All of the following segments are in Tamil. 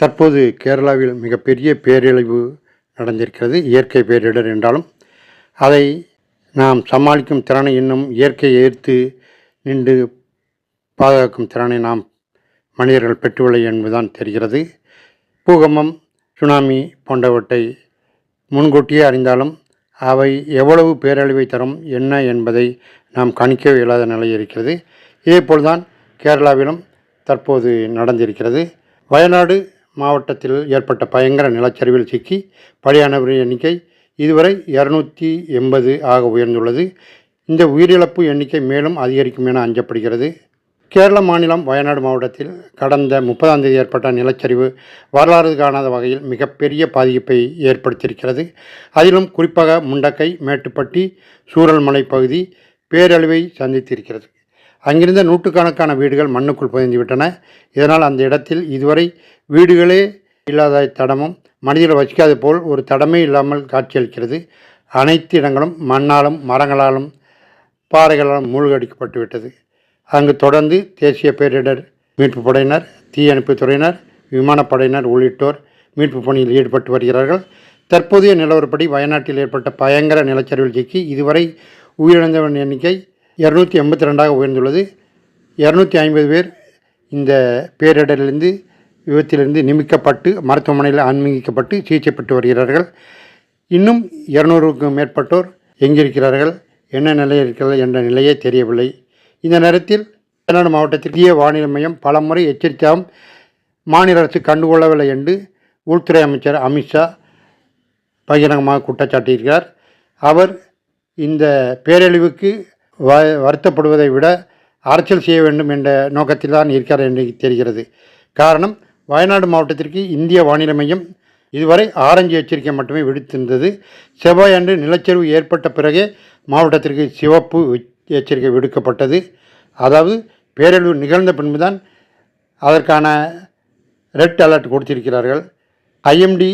தற்போது கேரளாவில் மிகப்பெரிய பேரழிவு நடந்திருக்கிறது. இயற்கை பேரிடர் என்றாலும் அதை நாம் சமாளிக்கும் திறனை இன்னும் இயற்கையை எதிர்த்து நின்று பாதுகாக்கும் திறனை நாம் மனிதர்கள் பெற்றுவில்லை என்பதுதான் தெரிகிறது. பூகம்பம், சுனாமி போன்றவற்றை முன்கூட்டியே அறிந்தாலும் அவை எவ்வளவு பேரழிவை தரும் என்ன என்பதை நாம் கணிக்க இயலாத நிலை இருக்கிறது. இதேபோல்தான் கேரளாவிலும் தற்போது நடந்திருக்கிறது. வயநாடு மாவட்டத்தில் ஏற்பட்ட பயங்கர நிலச்சரிவில் சிக்கி பலியானவரின் எண்ணிக்கை இதுவரை 280 ஆக உயர்ந்துள்ளது. இந்த உயிரிழப்பு எண்ணிக்கை மேலும் அதிகரிக்கும் என அஞ்சப்படுகிறது. கேரள மாநிலம் வயநாடு மாவட்டத்தில் கடந்த 30ஆம் தேதி ஏற்பட்ட நிலச்சரிவு வரலாறு காணாத வகையில் மிகப்பெரிய பாதிப்பை ஏற்படுத்தியிருக்கிறது. அதிலும் குறிப்பாக முண்டக்கை, மேட்டுப்பட்டி, சூரல்மலை பகுதி பேரழிவை சந்தித்திருக்கிறது. அங்கிருந்த நூற்றுக்கணக்கான வீடுகள் மண்ணுக்குள் புதைந்துவிட்டன. இதனால் அந்த இடத்தில் இதுவரை வீடுகளே இல்லாத தடமும் மனிதர்கள் வசிக்காத போல் ஒரு தடமே இல்லாமல் காட்சியளிக்கிறது. அனைத்து இடங்களும் மண்ணாலும் மரங்களாலும் பாறைகளாலும் மூழ்கடிக்கப்பட்டு விட்டது. அங்கு தொடர்ந்து தேசிய பேரிடர் மீட்பு படையினர், தீயணைப்புத் துறையினர், விமானப்படையினர் உள்ளிட்டோர் மீட்பு பணியில் ஈடுபட்டு வருகிறார்கள். தற்போதைய நிலவரப்படி வயநாட்டில் ஏற்பட்ட பயங்கர நிலச்சரிவில் சிக்கி இதுவரை உயிரிழந்தவன் எண்ணிக்கை 282ஆக உயர்ந்துள்ளது. 250 பேர் இந்த பேரிடரிலிருந்து விபத்திலிருந்து நிமிக்கப்பட்டு மருத்துவமனையில் அனுமதிக்கப்பட்டு சிகிச்சை பெற்று வருகிறார்கள். இன்னும் 200க்கும் மேற்பட்டோர் எங்கிருக்கிறார்கள், என்ன நிலையில் இருக்கிறார்கள் என்ற நிலையே தெரியவில்லை. இந்த நேரத்தில் வயநாடு மாவட்டத்திற்கு வானிலை மையம் பலமுறை எச்சரித்தாலும் மாநில அரசு கண்டுகொள்ளவில்லை என்று உள்துறை அமைச்சர் அமித்ஷா பகிரங்கமாக குற்றச்சாட்டியிருக்கிறார். அவர் இந்த பேரழிவுக்கு வருத்தப்படுவதை விட அரசியல் செய்ய வேண்டும் என்ற நோக்கத்தில் தான் இருக்கிறார் என்று தெரிகிறது. காரணம், வயநாடு மாவட்டத்திற்கு இந்திய வானிலை மையம் இதுவரை ஆரஞ்சு எச்சரிக்கை மட்டுமே விடுத்திருந்தது. செவ்வாய் அன்று நிலச்சரிவு ஏற்பட்ட பிறகே மாவட்டத்திற்கு சிவப்பு எச்சரிக்கை விடுக்கப்பட்டது. அதாவது பேரழிவு நிகழ்ந்த பின்புதான் அதற்கான ரெட் அலர்ட் கொடுத்திருக்கிறார்கள். ஐஎம்டி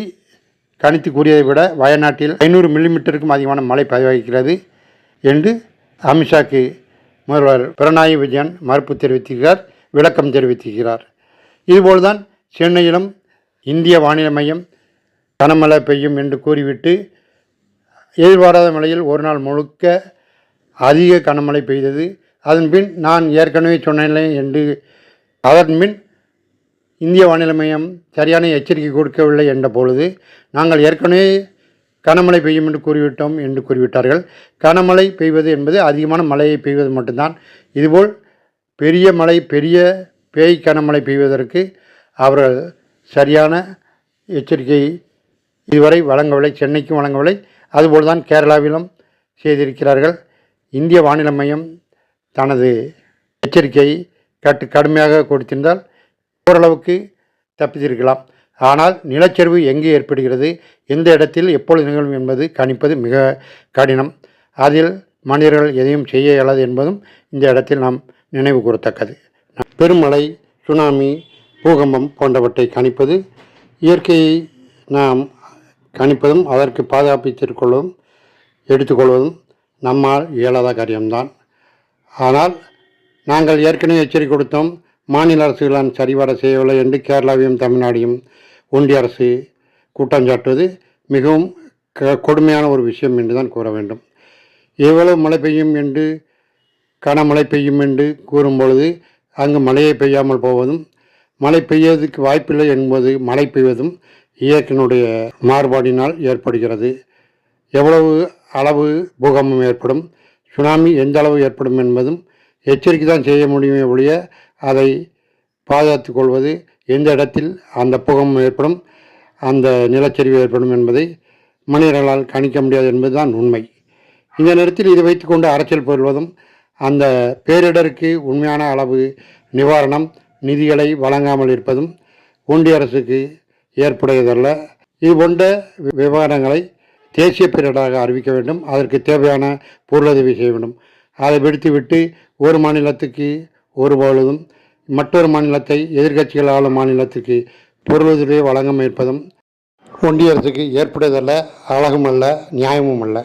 கணித்து கூறியதை விட வயநாட்டில் 500 மில்லிமீட்டருக்கும் அதிகமான மழை பதிவாகிறது என்று அமித்ஷாக்கு முதல்வர் பினராயி விஜயன் மறுப்பு தெரிவித்திருக்கிறார், விளக்கம் தெரிவித்திருக்கிறார். இதுபோல்தான் சென்னையிலும் இந்திய வானிலை மையம் கனமழை பெய்யும் என்று கூறிவிட்டு எதிர்பாராத மழையில் ஒரு நாள் முழுக்க அதிக கனமழை பெய்தது. அதன்பின் நான் ஏற்கனவே சொன்னேன் என்று அதன்பின் இந்திய வானிலை மையம் சரியான எச்சரிக்கை கொடுக்கவில்லை என்ற பொழுது நாங்கள் ஏற்கனவே கனமழை பெய்யும் என்று கூறிவிட்டோம் என்று கூறிவிட்டார்கள். கனமழை பெய்வது என்பது அதிகமான மழையை பெய்வது மட்டும்தான். இதுபோல் பெரிய மழை, பெரிய பேய் கனமழை பெய்வதற்கு அவர்கள் சரியான எச்சரிக்கை இதுவரை வழங்கவில்லை, சென்னைக்கும் வழங்கவில்லை. அதுபோல் தான் கேரளாவிலும் செய்திருக்கிறார்கள். இந்திய வானிலை மையம் தனது எச்சரிக்கையை கடுமையாக கொடுத்திருந்தால் ஓரளவுக்கு தப்பித்திருக்கலாம். ஆனால் நிலச்சரிவு எங்கே ஏற்படுகிறது, எந்த இடத்தில் எப்பொழுது நிகழும் என்பது கணிப்பது மிக கடினம். அதில் மனிதர்கள் எதையும் செய்ய இயலாது என்பதும் இந்த இடத்தில் நாம் நினைவு கூறத்தக்கது. பெருமழை, சுனாமி, பூகம்பம் போன்றவற்றை கணிப்பது, இயற்கையை நாம் கணிப்பதும் அதற்கு பாதுகாப்பித்திருக்கொள்வதும் எடுத்துக்கொள்வதும் நம்மால் இயலாத காரியம்தான். ஆனால் நாங்கள் ஏற்கனவே எச்சரிக்கை கொடுத்தோம், மாநில அரசுகளால் சரிவர செய்யவில்லை என்று கேரளாவையும் தமிழ்நாடையும் ஒன்றிய அரசு குற்றஞ்சாட்டுவது மிகவும் கொடுமையான ஒரு விஷயம் என்று தான் கூற வேண்டும். எவ்வளவு மழை பெய்யும் என்று, கனமழை பெய்யும் என்று கூறும்பொழுது அங்கு மழையை பெய்யாமல் போவதும், மழை பெய்யறதுக்கு வாய்ப்பில்லை என்பது மழை பெய்வதும் இயற்கையினுடைய மாறுபாடினால் ஏற்படுகிறது. எவ்வளவு அளவு பூகம்பம் ஏற்படும், சுனாமி எந்த அளவு ஏற்படும் என்பதும் எச்சரிக்கை தான் செய்ய முடியுமே ஒழிய அதை பாதுகாத்து கொள்வது, எந்த இடத்தில் அந்த பூகம்பம் ஏற்படும், அந்த நிலச்சரிவு ஏற்படும் என்பதை மனிதர்களால் கணிக்க முடியாது என்பதுதான் உண்மை. இந்த நேரத்தில் இதை வைத்துக்கொண்டு அரசியல் பெறுவதும், அந்த பேரிடருக்கு உண்மையான அளவு நிவாரணம் நிதிகளை வழங்காமல் இருப்பதும் ஒன்றிய அரசுக்கு ஏற்புடையதல்ல. இது போன்ற விவகாரங்களை தேசிய பேரிடராக அறிவிக்க வேண்டும். அதற்கு தேவையான பொருளுதவி செய்ய வேண்டும். அதை விடுத்துவிட்டு ஒரு மாநிலத்துக்கு ஒருபொழுதும் மற்றொரு மாநிலத்தை, எதிர்க்கட்சிகள் ஆளும் மாநிலத்துக்கு பொருளுதவியை வழங்காமல் இருப்பதும் ஒன்றிய அரசுக்கு ஏற்புடையதல்ல, அழகும் அல்ல, நியாயமும் அல்ல.